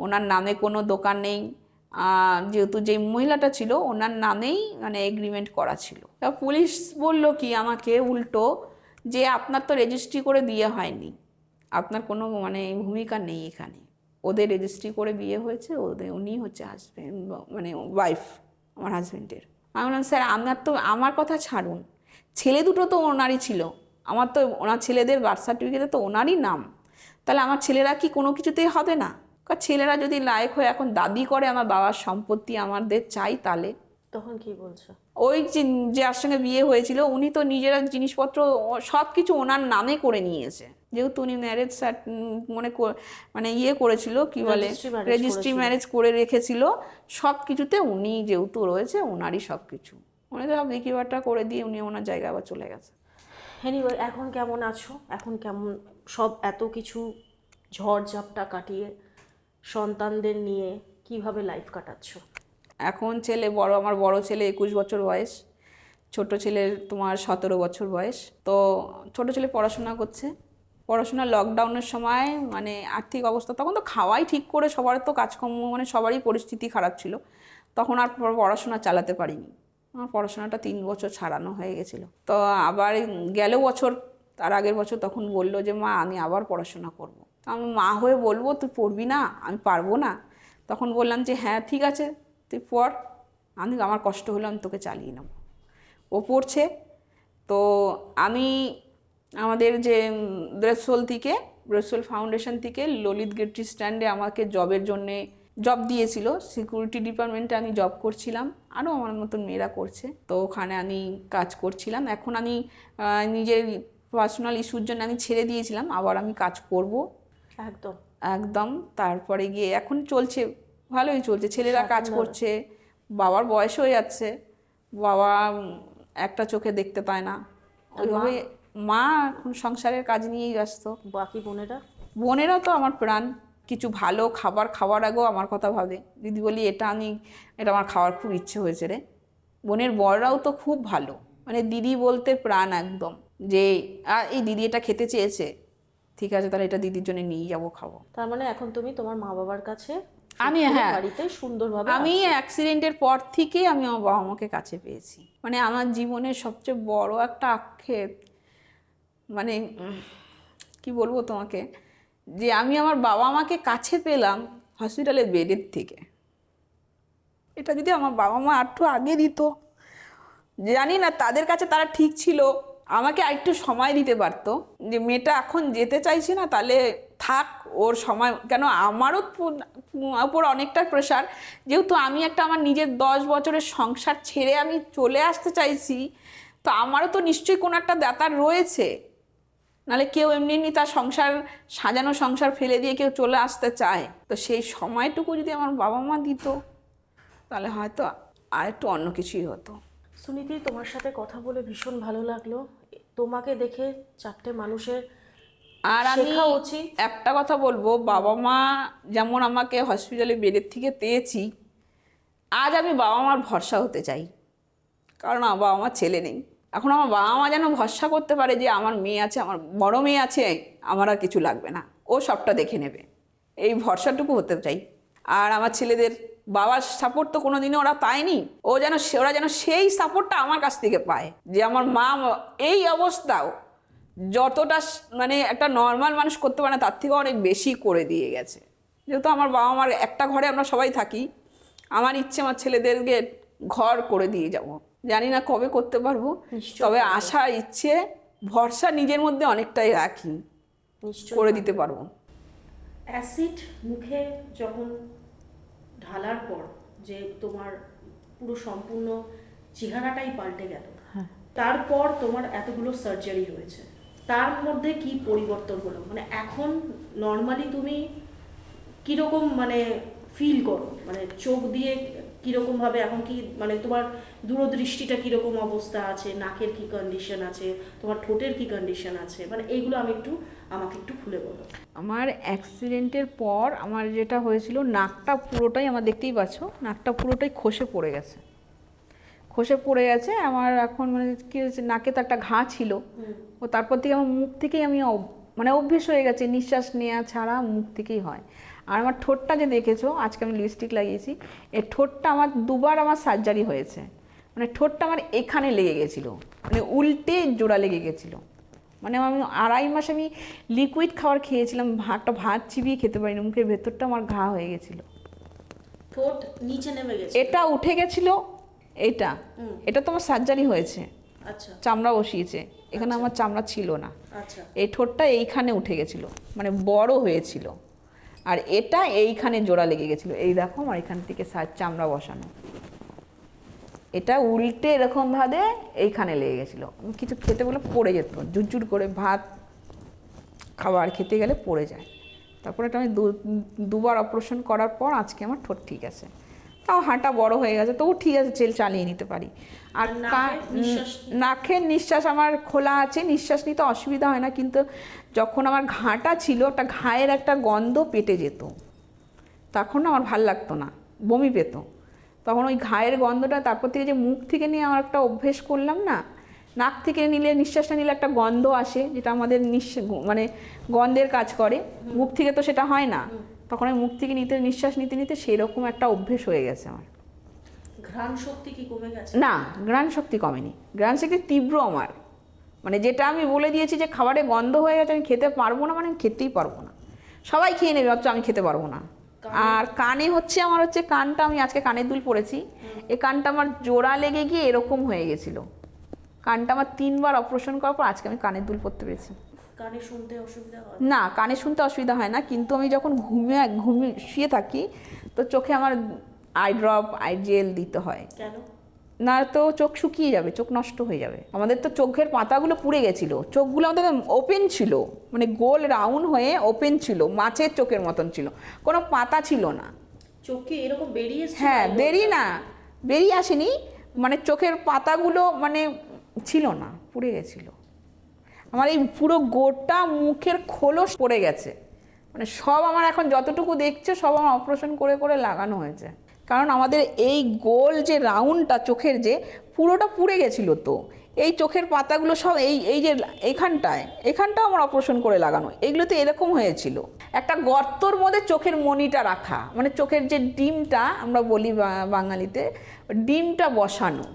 ওনার নামে কোনো দোকান নেই, যেহেতু যে মহিলাটা ছিল ওনার নামেই মানে এগ্রিমেন্ট করা ছিল। তা পুলিশ বলল কি আমাকে উল্টো, যে আপনার তো রেজিস্ট্রি করে বিয়ে হয়নি, আপনার কোনো মানে ভূমিকা নেই এখানে, ওদের রেজিস্ট্রি করে বিয়ে হয়েছে, উনি হচ্ছে হাজব্যান্ড, মানে ওয়াইফ আমার হাজব্যান্ডের। আমি বললাম স্যার আমার কথা ছাড়ুন, ছেলে দুটো তো ওনারই ছিল, আমার তো ওনার ছেলেদের বার্থ সার্টিফিকেটে তো ওনারই নাম, তাহলে আমার ছেলেরা কি কোনো কিছুতেই হবে না? কারণ ছেলেরা যদি লায়ক হয়ে এখন দাবি করে আমার বাবার সম্পত্তি আমাদের চাই, তাহলে তখন কি বলছো? ওই যার সঙ্গে বিয়ে হয়েছিল উনি তো নিজেরা জিনিসপত্র সব কিছু ওনার নামে করে নিয়েছে, যেহেতু উনি ম্যারেজ মানে ইয়ে করেছিল, কি বলে, রেজিস্ট্রি ম্যারেজ করে রেখেছিল, সব কিছুতে উনি যেহেতু রয়েছে, ওনারই সব কিছু, উনি তো সব বিক্রিবাটা করে দিয়ে উনি ওনার জায়গায় আবার চলে গেছে। এনিওয়ে, এখন কেমন আছো? এখন কেমন সব এত কিছু ঝড়ঝাপটা কাটিয়ে সন্তানদের নিয়ে কিভাবে লাইফ কাটাচ্ছো? এখন আমার বড় ছেলে 21 বছর বয়স, ছোট ছেলের তোমার 17 বছর বয়স। তো ছোট ছেলে পড়াশোনা করছে, পড়াশোনা লকডাউনের সময় মানে আর্থিক অবস্থা, তখন তো খাওয়াই ঠিক করে, সবার তো কাজকর্ম, মানে সবারই পরিস্থিতি খারাপ ছিল, তখন আর পড়াশোনা চালাতে পারিনি। আমার পড়াশোনাটা 3 বছর ছাড়ানো হয়ে গেছিলো। তো আবার গেল বছর, তার আগের বছর তখন বললো যে মা আমি আবার পড়াশোনা করব। আমি মা হয়ে বলবো তুই পড়বি না, আমি পারবো না? তখন বললাম যে হ্যাঁ ঠিক আছে তুই পড়, আমার কষ্ট হলে আমি তোকে চালিয়ে নেব। ও পড়ছে। তো আমি আমাদের যে ব্রেসোল ফাউন্ডেশন থেকে ললিত গেটরি স্ট্যান্ডে আমাকে জবের জন্যে জব দিয়েছিল, সিকিউরিটি ডিপার্টমেন্টে আমি জব করছিলাম, আরও আমার মতন মেয়েরা করছে। তো ওখানে আমি কাজ করছিলাম। এখন আমি নিজের পার্সোনাল ইস্যুর জন্য আমি ছেড়ে দিয়েছিলাম, আবার আমি কাজ করব একদম একদম। তারপরে গিয়ে এখন চলছে, ভালোই চলছে, ছেলেরা কাজ করছে, বাবার বয়স হয়ে যাচ্ছে, বাবা একটা চোখে দেখতে পায় না, ওইভাবে মা এখন সংসারের কাজ নিয়েই ব্যস্ত। বাকি বোনেরা তো আমার প্রাণ, কিছু ভালো খাবার খাওয়ার আগেও আমার কথা ভাবে, যদি বলি এটা আমার খাওয়ার খুব ইচ্ছে হয়েছে রে। বোনের বড়রাও তো খুব ভালো, মানে দিদি বলতে প্রাণ একদম। যে এই দিদি এটা খেতে চেয়েছে, ঠিক আছে তাহলে এটা দিদির জন্য নিয়ে যাবো, খাবো। তার মানে এখন তুমি তোমার মা বাবার কাছে আমি বাড়িতে সুন্দরভাবে আমি অ্যাক্সিডেন্টের পর থেকেই আমি আমার বাবা মাকে কাছে পেয়েছি। মানে আমার জীবনের সবচেয়ে বড় একটা আক্ষেপ, মানে কি বলবো তোমাকে, যে আমি আমার বাবা মাকে কাছে পেলাম হসপিটালের বেডের থেকে। এটা যদি আমার বাবা মা একটু আগে দিত, জানি না তাদের কাছে তারা ঠিক ছিল, আমাকে আরেকটু সময় দিতে পারতো, যে মেয়েটা এখন যেতে চাইছে না তাহলে থাক, ওর সময় কেন, আমারও ওপর অনেকটা প্রেশার, যেহেতু আমি একটা আমার নিজের 10 বছরের সংসার ছেড়ে আমি চলে আসতে চাইছি, তো আমারও তো নিশ্চয়ই কোনো একটা ব্যাপার রয়েছে। নাহলে কেউ এমনি এমনি তার সংসার সাজানো সংসার ফেলে দিয়ে কেউ চলে আসতে চায়, তো সেই সময়টুকু যদি আমার বাবা মা দিত তাহলে হয়তো আর একটু অন্য কিছুই হতো। সুনীতি, তোমার সাথে কথা বলে ভীষণ ভালো লাগলো। তোমাকে দেখে 4টে মানুষের আর আমি শেখা উচিত। একটা কথা বলবো, বাবা মা যেমন আমাকে হসপিটালে বেডের থেকে পেয়েছি, আজ আমি বাবা মার ভরসা হতে চাই, কারণ আমার বাবা মার ছেলে নেই। এখন আমার বাবা মা যেন ভরসা করতে পারে যে আমার মেয়ে আছে, আমার বড় মেয়ে আছে, আমার আর কিছু লাগবে না, ও সবটা দেখে নেবে, এই ভরসাটুকু হতে চাই। আর আমার ছেলেদের বাবার সাপোর্ট তো কোনোদিনও ওরা পায়নি, ওরা যেন সেই সাপোর্টটা আমার কাছ থেকে পায়, যে আমার মা এই অবস্থাও যতটা মানে একটা নর্মাল মানুষ করতে পারে না তার থেকে অনেক বেশি করে দিয়ে গেছে। যেহেতু আমার বাবা মার একটা ঘরে আমরা সবাই থাকি, আমার ইচ্ছে আমার ছেলেদেরকে ঘর করে দিয়ে যাব, জানি না কবে করতে পারবো, তবে আশা ইচ্ছে ভরসা নিজের মধ্যে অনেকটাই রাখি, করে দিতে পারবো। অ্যাসিড মুখে যখন ঢালার পর যে তোমার পুরো সম্পূর্ণ চেহারাটাই পাল্টে গেল, তারপর তোমার এতগুলো সার্জারি হয়েছে, তার মধ্যে কি পরিবর্তন হলো? মানে এখন নর্মালি তুমি কিরকম মানে ফিল করো, মানে চোখ দিয়ে কিরকম ভাবে এখন কি, মানে তোমার দূরদৃষ্টিটা কিরকম অবস্থা আছে, নাকের কি কন্ডিশন আছে, তোমার ঠোঁটের কি কন্ডিশন আছে, মানে এইগুলো আমাকে একটু খুলে বলো। আমার অ্যাক্সিডেন্টের পর আমার যেটা হয়েছিল, নাকটা পুরোটাই, আমার দেখতেই পাচ্ছ নাকটা পুরোটাই খসে পড়ে গেছে, আমার এখন মানে কি হয়েছে, নাকে তো একটা ঘা ছিল, ও তারপর থেকে আমার মুখ থেকেই আমি মানে অভ্যেস হয়ে গেছে, নিঃশ্বাস নেওয়া ছাড়া মুখ থেকেই হয়। আর আমার ঠোঁটটা যে দেখেছো, আজকে আমি লিপস্টিক লাগিয়েছি, এই ঠোঁটটা আমার 2বার আমার সার্জারি হয়েছে, মানে ঠোঁটটা আমার এখানে লেগে গেছিলো, মানে উল্টে জোড়া লেগে গেছিলো, মানে আমি 2.5 মাস আমি লিকুইড খাবার খেয়েছিলাম, ভাত চিবিয়ে খেতে পারিনি, মুখের ভেতরটা আমার ঘা হয়ে গেছিলো, ঠোঁট নিচে নেমে গেছে, এটা উঠে গেছিলো, এটা তো আমার সার্জারি হয়েছে, আচ্ছা, চামড়া বসিয়েছে, এখানে আমার চামড়া ছিল না, আচ্ছা, এই ঠোঁটটা এইখানে উঠে গেছিলো, মানে বড় হয়েছিল, আর এটা এইখানে জোড়া লেগে গেছিলো, এই দেখো আমার এখান থেকে চামড়া বসানো, এটা উল্টে এরকম ভাবে এইখানে লেগে গেছিলো, কিছু খেতে বলে পড়ে যেত, জুরজুর করে ভাত খাবার খেতে গেলে পড়ে যায়। তারপরে এটা আমি 2বার অপারেশন করার পর আজকে আমার ঠোঁট ঠিক আছে, তাও হাঁটা বড় হয়ে গেছে, তবু ঠিক আছে, চালিয়ে নিতে পারি। আর নাকের নিঃশ্বাস আমার খোলা আছে, নিঃশ্বাস নিতে অসুবিধা হয় না, কিন্তু যখন আমার ঘাটা ছিল, একটা ঘায়ের একটা গন্ধ পেটে যেত, তখন আমার ভাল লাগতো না, বমি পেত, তখন ওই ঘায়ের গন্ধটা, তারপর থেকে যে মুখ থেকে নিয়ে আমার একটা অভ্যেস করলাম না, নাক থেকে নিলে নিঃশ্বাসটা নিলে একটা গন্ধ আসে, যেটা আমাদের মানে গন্ধের কাজ করে, মুখ থেকে তো সেটা হয় না, তখন আমি মুখ থেকে নিঃশ্বাস নিতে নিতে সেরকম একটা অভ্যেস হয়ে গেছে আমার। ঘ্রাণ শক্তি কি কমে গেছে? না, ঘ্রাণ শক্তি কমেনি, ঘ্রাণ শক্তি তীব্র আমার, মানে যেটা আমি বলে দিয়েছি যে খাবারে গন্ধ হয়ে গেছে আমি খেতে পারবো না, মানে আমি খেতেই পারবো না, সবাই খেয়ে নেবে অথচ আমি খেতে পারবো না। আর কানে আমার কানটা, আমি আজকে কানের দুল পরেছি, এই কানটা আমার জোড়া লেগে গিয়ে এরকম হয়ে গেছিলো, কানটা আমার 3বার অপারেশন করার পর আজকে আমি কানের দুল পরতে পেরেছি। কানে শুনতে অসুবিধা হয় না? কানে শুনতে অসুবিধা হয় না, কিন্তু আমি যখন শুয়ে থাকি তো চোখে আমার আই ড্রপ, আই জেল দিতে হয়। কেন? না তো চোখ শুকিয়ে যাবে, চোখ নষ্ট হয়ে যাবে। আমাদের তো চোখের পাতাগুলো পুড়ে গেছিলো, চোখগুলো আমাদের ওপেন ছিল, মানে গোল রাউন্ড হয়ে ওপেন ছিল, মাছের চোখের মতন ছিল, কোনো পাতা ছিল না। চোখ কি এরকম বেরিয়ে এসেছে? হ্যাঁ, বেরিয়ে আসেনি, মানে চোখের পাতাগুলো মানে ছিল না, পুড়ে গেছিল। আমার এই পুরো গোটা মুখের খোলস পড়ে গেছে, মানে সব আমার এখন যতটুকু দেখছে সব আমার অপারেশন করে করে লাগানো হয়েছে, কারণ আমাদের এই গোল যে রাউন্ডটা চোখের যে পুরোটা পুড়ে গেছিলো, তো এই চোখের পাতাগুলো সব এই এই যে এখানটাও আমার অপারেশন করে লাগানো, এগুলোতে এরকম হয়েছিল। একটা গর্তর মধ্যে চোখের মণিটা রাখা, মানে চোখের যে ডিমটা আমরা বলি বাঙালিতে, ডিমটা বসানো।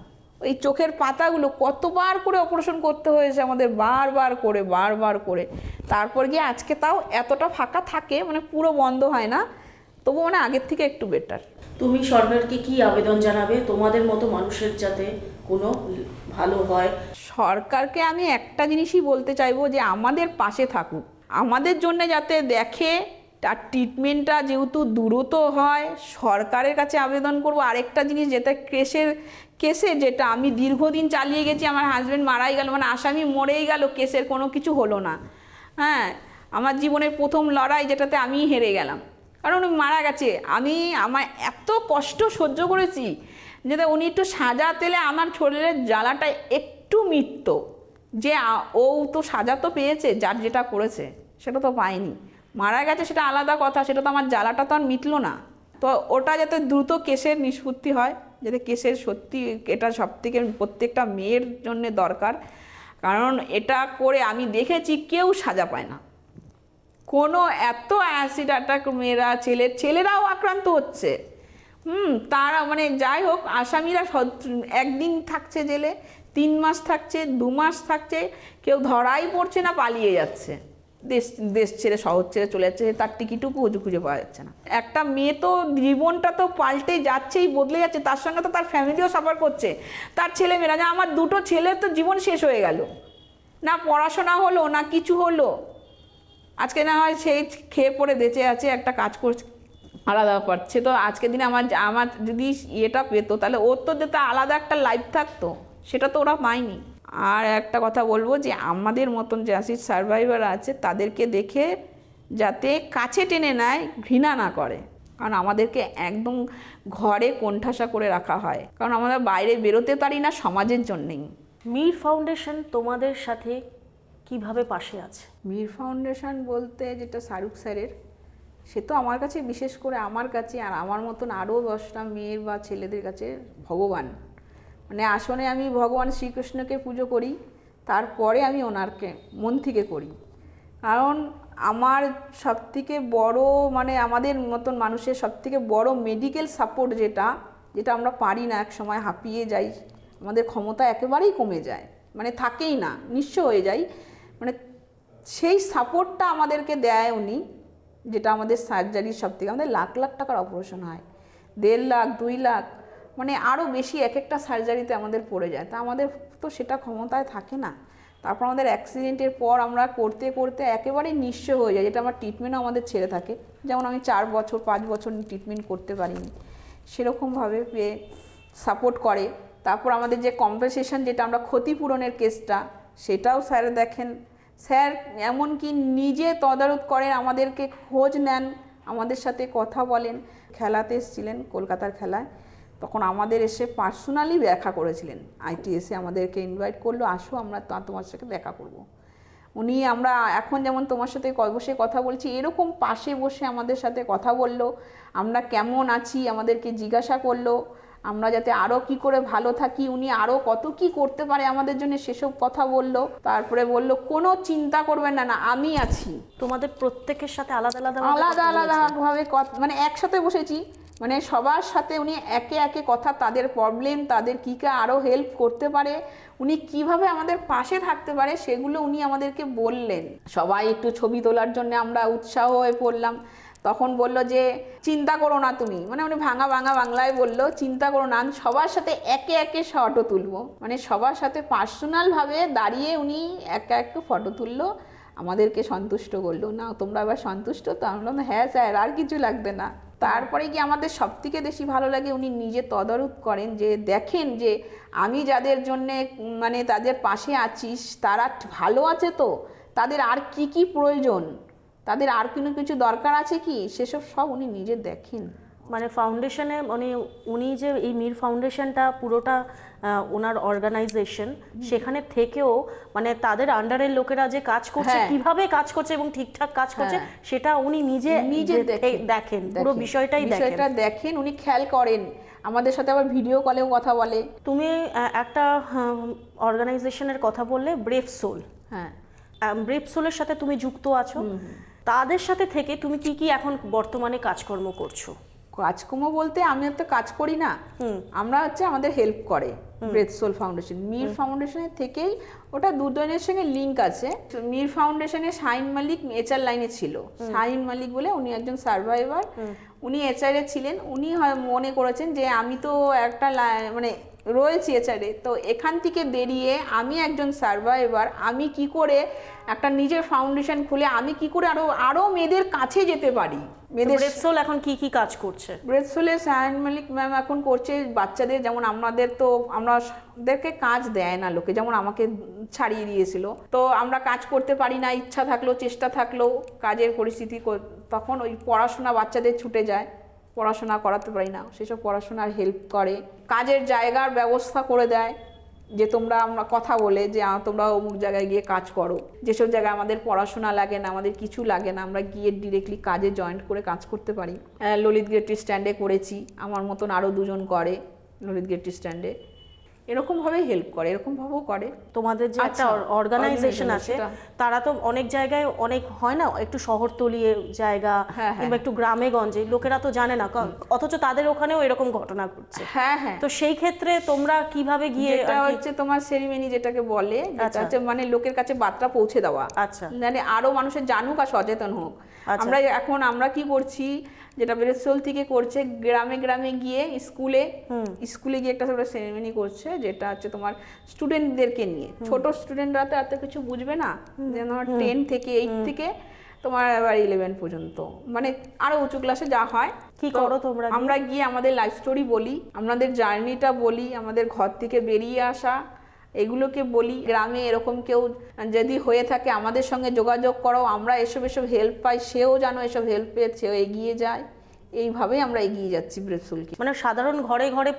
এই চোখের পাতাগুলো কতবার করে অপারেশন করতে হয়েছে আমাদের, বারবার করে। তারপর গিয়ে আজকে তাও এতটা ফাঁকা থাকে, মানে পুরো বন্ধ হয় না, তবু মানে আগের থেকে একটু বেটার। তুমি সরকারকে কি আবেদন জানাবে তোমাদের মতো মানুষের যাতে কোনো ভালো হয়? সরকারকে আমি একটা জিনিসই বলতে চাইবো যে আমাদের পাশে থাকুক, আমাদের জন্য যাতে দেখে, তার ট্রিটমেন্টটা যেহেতু দ্রুত হয়। সরকারের কাছে আবেদন করব আরেকটা জিনিস, যেটা কেসে যেটা আমি দীর্ঘদিন চালিয়ে গেছি, আমার হাজব্যান্ড মারাই গেল, মানে আসামি মরেই গেল, কেসের কোনো কিছু হলো না। হ্যাঁ, আমার জীবনের প্রথম লড়াই যেটাতে আমিই হেরে গেলাম, কারণ উনি মারা গেছে। আমার এত কষ্ট সহ্য করেছি, যেটা উনি একটু সাজা পেলে আমার শরীরের জ্বালাটা একটু মিটত, যে ও তো সাজা তো পেয়েছে, যার যেটা করেছে সেটা তো পায়নি, মারা গেছে সেটা আলাদা কথা, সেটা তো আমার জ্বালাটা তো আর মিটলো না। তো ওটা যাতে দ্রুত কেসের নিষ্পত্তি হয়, যাতে কেসের সত্যি, এটা সবথেকে প্রত্যেকটা মেয়ের জন্য দরকার। কারণ এটা করে আমি দেখেছি কেউ সাজা পায় না, কোনো এত অ্যাসিড অ্যাটাক মেয়েরা, ছেলেরাও আক্রান্ত হচ্ছে। তারা মানে যাই হোক, আসামিরা একদিন থাকছে জেলে, 3 মাস থাকছে, 2 মাস থাকছে, কেউ ধরাই পড়ছে না, পালিয়ে যাচ্ছে, দেশ ছেড়ে শহর ছেড়ে চলে যাচ্ছে, তার টিকিটও খুঁজে পাওয়া যাচ্ছে না। একটা মেয়ে তো জীবনটা তো পাল্টে যাচ্ছেই, বদলে যাচ্ছে, তার সঙ্গে তো তার ফ্যামিলিও সাফার করছে, তার ছেলেমেয়েরা। যে আমার 2টো ছেলের তো জীবন শেষ হয়ে গেল, না পড়াশোনা হলো না কিছু হলো। আজকে না হয় সেই খেয়ে পড়ে বেঁচে আছে, একটা কাজ করছে, আলাদা পাচ্ছে। তো আজকের দিনে আমার যদি ইয়েটা পেতো, তাহলে ওর তো যেটা আলাদা একটা লাইফ থাকতো, সেটা তো ওরা পায়নি। আর একটা কথা বলবো, যে আমাদের মতন যে অ্যাসিড সার্ভাইভার আছে, তাদেরকে দেখে যাতে কাছে টেনে নেয়, ঘৃণা না করে। কারণ আমাদেরকে একদম ঘরে কোণঠাসা করে রাখা হয়, কারণ আমরা বাইরে বেরোতে পারি না সমাজের জন্যেই। মীর ফাউন্ডেশন তোমাদের সাথে কিভাবে পাশে আছে? মীর ফাউন্ডেশন বলতে যেটা শাহরুখ স্যারের, সে তো আমার কাছে, বিশেষ করে আমার কাছে আর আমার মতন আরও 10টা মেয়ের বা ছেলেদের কাছে ভগবান। মানে আসলে আমি ভগবান শ্রীকৃষ্ণকে পুজো করি, তারপরে আমি ওনারকে মন থেকে করি। কারণ আমার সবথেকে বড়, মানে আমাদের মতন মানুষের সবথেকে বড় মেডিকেল সাপোর্ট যেটা আমরা পারি না, এক সময় হাঁপিয়ে যাই, আমাদের ক্ষমতা একেবারেই কমে যায়, মানে থাকেই না, নিঃস্ব হয়ে যাই, মানে সেই সাপোর্টটা আমাদেরকে দেয় উনি। যেটা আমাদের সার্জারির সবথেকে, আমাদের লাখ লাখ টাকার অপারেশন হয়, 1.5 লাখ 2 লাখ, মানে আরও বেশি এক একটা সার্জারিতে আমাদের পড়ে যায়। তা আমাদের তো সেটা ক্ষমতায় থাকে না। তারপর আমাদের অ্যাক্সিডেন্টের পর আমরা করতে করতে একেবারেই নিঃস্ব হয়ে যায়, যেটা আমার ট্রিটমেন্টও আমাদের ছেড়ে থাকে। যেমন আমি 4 বছর 5 বছর ট্রিটমেন্ট করতে পারিনি, সেরকমভাবে সাপোর্ট করে। তারপর আমাদের যে কম্পেনসেশন, যেটা আমরা ক্ষতিপূরণের কেসটা, সেটাও স্যার দেখেন। স্যার এমনকি নিজে তদারক করেন, আমাদেরকে খোঁজ নেন, আমাদের সাথে কথা বলেন। খেলাতে এসেছিলেন কলকাতার খেলায়, তখন আমাদের এসে পার্সোনালি দেখা করেছিলেন। আইটিএসে আমাদেরকে ইনভাইট করলো, আসো আমরা তোমার সাথে দেখা করব। উনি, আমরা এখন যেমন তোমার সাথে বসে কথা বলছি, এরকম পাশে বসে আমাদের সাথে কথা বললো, আমরা কেমন আছি আমাদেরকে জিজ্ঞাসা করলো, আমরা যাতে আরও কি করে ভালো থাকি, উনি আরও কত কি করতে পারে আমাদের জন্য, সেসব কথা বললো। তারপরে বললো কোনো চিন্তা করবেন না, আমি আছি। তোমাদের প্রত্যেকের সাথে আলাদা আলাদাভাবে মানে একসাথে বসেছি, মানে সবার সাথে উনি একে একে কথা, তাদের প্রবলেম, তাদের কী আরও হেল্প করতে পারে, উনি কিভাবে আমাদের পাশে থাকতে পারে, সেগুলো উনি আমাদেরকে বললেন। সবাই একটু ছবি তোলার জন্য আমরা উৎসাহ হয়ে পড়লাম। তখন বললো যে চিন্তা করো না তুমি, মানে উনি ভাঙা বাংলায় বললো, চিন্তা করো না, আমি সবার সাথে একে একে ফটো তুলবো। মানে সবার সাথে পার্সোনালভাবে দাঁড়িয়ে উনি একে একে ফটো তুললো, আমাদেরকে সন্তুষ্ট করলো। না তোমরা এবার সন্তুষ্ট তো? আমি বললাম হ্যাঁ স্যার, আর কিছু লাগবে না। তারপরে কি আমাদের সবথেকে বেশি ভালো লাগে, উনি নিজে তদারক করেন, যে দেখেন যে আমি যাদের জন্যে মানে তাদের পাশে আছিস, তারা ভালো আছে তো, তাদের আর কি কি প্রয়োজন, তাদের আর কোনো কিছু দরকার আছে কি, সেসব সব উনি নিজে দেখেন। মানে ফাউন্ডেশনে মানে উনি যে এই মীর ফাউন্ডেশনটা পুরোটা ওনার অর্গানাইজেশন, সেখানে থেকেও মানে তাদের আন্ডারের লোকেরা যে কাজ করছে, হ্যাঁ। কিভাবে কাজ করছে এবং ঠিকঠাক কাজ করছে সেটা উনি নিজে নিজে দেখেন, পুরো বিষয়টাই বিষয়টা দেখেন, উনি খেয়াল করেন, আমাদের সাথে আবার ভিডিও কলেও কথা বলে। তুমি একটা অর্গানাইজেশনের কথা বললে, ব্রেভ সোল। হ্যাঁ, ব্রেভ সোলের সাথে তুমি যুক্ত আছো। তাদের সাথে থেকে তুমি কি কি এখন বর্তমানে কাজকর্ম করছো? কাজকর্ম বলতে আমি তো কাজ করি না, আমরা হচ্ছে আমাদের হেল্প করে ব্রেথ সোল ফাউন্ডেশন। মীর ফাউন্ডেশনের থেকেই ওটা দুজনের সঙ্গে লিঙ্ক আছে। মীর ফাউন্ডেশনে শাহিন মালিক HR লাইনে ছিল। শাহিন মালিক বলে উনি একজন সার্ভাইভার, উনি HR এ ছিলেন। উনি মনে করেছেন যে আমি তো একটা মানে রয়েছি HR এ, তো এখান থেকে বেরিয়ে আমি একজন সার্ভাইভার, আমি কি করে একটা নিজের ফাউন্ডেশন খুলে আমি কি করে আরো মেয়েদের কাছে যেতে পারি। ব্রেভ সোল এখন কি কি কাজ করছে? ব্রেথ সোলে শাহিন মালিক ম্যাম এখন করছে বাচ্চাদের, যেমন আমাদেরকে কাজ দেয় না লোকে, যেমন আমাকে ছাড়িয়ে দিয়েছিল, তো আমরা কাজ করতে পারি না, ইচ্ছা থাকলেও চেষ্টা থাকলেও কাজের পরিস্থিতি তখন ওই পড়াশোনা বাচ্চাদের ছুটে যায়, পড়াশোনা করাতে পারি না, সেসব পড়াশোনার হেল্প করে, কাজের জায়গার ব্যবস্থা করে দেয়, যে আমরা কথা বলে যে তোমরা অমুক জায়গায় গিয়ে কাজ করো, যেসব জায়গায় আমাদের পড়াশোনা লাগে না, আমাদের কিছু লাগে না, আমরা গিয়ে ডিরেক্টলি কাজে জয়েন্ট করে কাজ করতে পারি। ললিত গেট্রি স্ট্যান্ডে করেছি, আমার মতন আরও দুজন করে ললিত গেট্রি স্ট্যান্ডে, এরকমভাবেই হেল্প করে, এরকমভাবেও করে। তোমাদের যে একটা অর্গানাইজেশন আছে, তারা তো অনেক জায়গায় অনেক হয় না, একটু শহরতলি জায়গা কিংবা একটু গ্রামে গঞ্জে লোকেরা তো জানে না, অথচ তাদের ওখানেও এরকম ঘটনা ঘটছে। হ্যাঁ হ্যাঁ, তো সেই ক্ষেত্রে তোমরা কিভাবে গিয়ে, এটা হচ্ছে তোমার সেরিমনি যেটাকে বলে, যেটা হচ্ছে মানে লোকের কাছে বার্তা পৌঁছে দেওয়া, আচ্ছা, মানে আরো মানুষের জানুক আর সচেতন হোক। আমরা কি করছি, যেটা ব্রেথ সোল থেকে করছে, গ্রামে গ্রামে গিয়ে স্কুলে গিয়ে একটা সেরেমনি করছে, যেটা হচ্ছে তোমার স্টুডেন্টদেরকে নিয়ে। ছোট স্টুডেন্টরা তো এত কিছু বুঝবে না, যেন 10 থেকে 8 থেকে তোমার আবার 11 পর্যন্ত, মানে আরো উঁচু ক্লাসে যা হয়। কি করো তোমরা? আমরা গিয়ে আমাদের লাইফ স্টোরি বলি, আমাদের জার্নিটা বলি, আমাদের ঘর থেকে বেরিয়ে আসা এগুলোকে বলি। গ্রামে এরকম কেউ যদি হয়ে থাকে আমাদের সঙ্গে যোগাযোগ করো, আমরা এসব হেল্প পাই, সেও যেন এসব হেল্প পেয়ে সেও এগিয়ে যায়। এইভাবেই আমরা এগিয়ে যাচ্ছি ব্রেথ সোলকে। মানে সাধারণ ঘরে ঘরে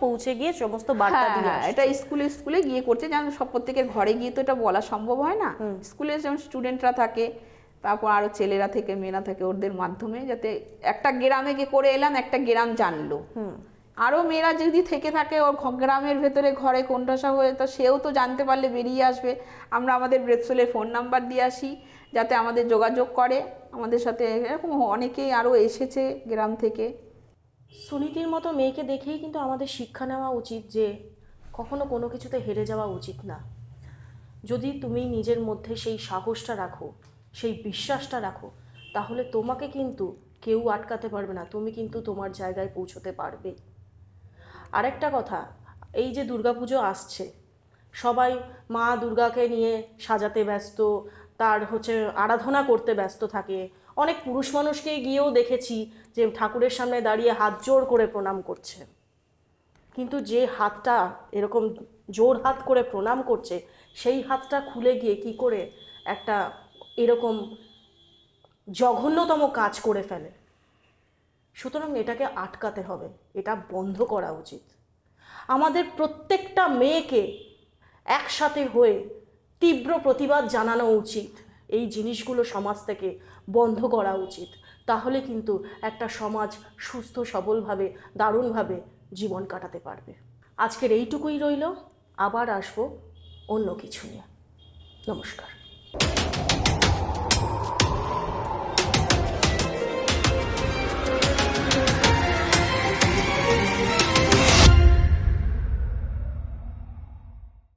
পৌঁছে গিয়ে সমস্ত বার্তা দিয়ে। হ্যাঁ, এটা স্কুলে গিয়ে করছে, যেমন সব প্রত্যেকের ঘরে গিয়ে তো এটা বলা সম্ভব হয় না। স্কুলে যেমন স্টুডেন্টরা থাকে, তারপর আরো ছেলেরা থেকে মেয়েরা থাকে, ওদের মাধ্যমে যাতে একটা গ্রামে গিয়ে করে এলাম, একটা গ্রাম জানলো। আরো মেয়েরা যদি থেকে থাকে ওর গ্রামের ভেতরে ঘরে কোনটা হয়ে, তো সেও তো জানতে পারলে বেরিয়ে আসবে। আমরা আমাদের ব্রেথ সোলের ফোন নাম্বার দিয়ে আসি, যাতে আমাদের যোগাযোগ করে আমাদের সাথে। এরকম অনেকেই আরো এসেছে গ্রাম থেকে। সুনীতির মতো মেয়েকে দেখেই কিন্তু আমাদের শিক্ষা নেওয়া উচিত যে কখনো কোনো কিছুতে হেরে যাওয়া উচিত না। যদি তুমি নিজের মধ্যে সেই সাহসটা রাখো, সেই বিশ্বাসটা রাখো, তাহলে তোমাকে কিন্তু কেউ আটকাতে পারবে না, তুমি কিন্তু তোমার জায়গায় পৌঁছতে পারবে। আরেকটা কথা, এই যে দুর্গাপুজো আসছে, সবাই মা দুর্গাকে নিয়ে সাজাতে ব্যস্ত, তার আরাধনা করতে ব্যস্ত থাকে। অনেক পুরুষ মানুষকে গিয়েও দেখেছি যে ঠাকুরের সামনে দাঁড়িয়ে হাত জোর করে প্রণাম করছে, কিন্তু যে হাতটা এরকম জোর হাত করে প্রণাম করছে, সেই হাতটা খুলে গিয়ে কি করে একটা এরকম জঘন্যতম কাজ করে ফেলে। সুতরাং এটাকে আটকাতে হবে, এটা বন্ধ করা উচিত। আমাদের প্রত্যেকটা মেয়েকে একসাথে হয়ে তীব্র প্রতিবাদ জানানো উচিত, এই জিনিসগুলো সমাজ থেকে বন্ধ করা উচিত। তাহলে কিন্তু একটা সমাজ সুস্থ সবলভাবে দারুণভাবে জীবন কাটাতে পারবে। আজকের এইটুকুই রইল, আবার আসবো অন্য কিছু নিয়ে। নমস্কার।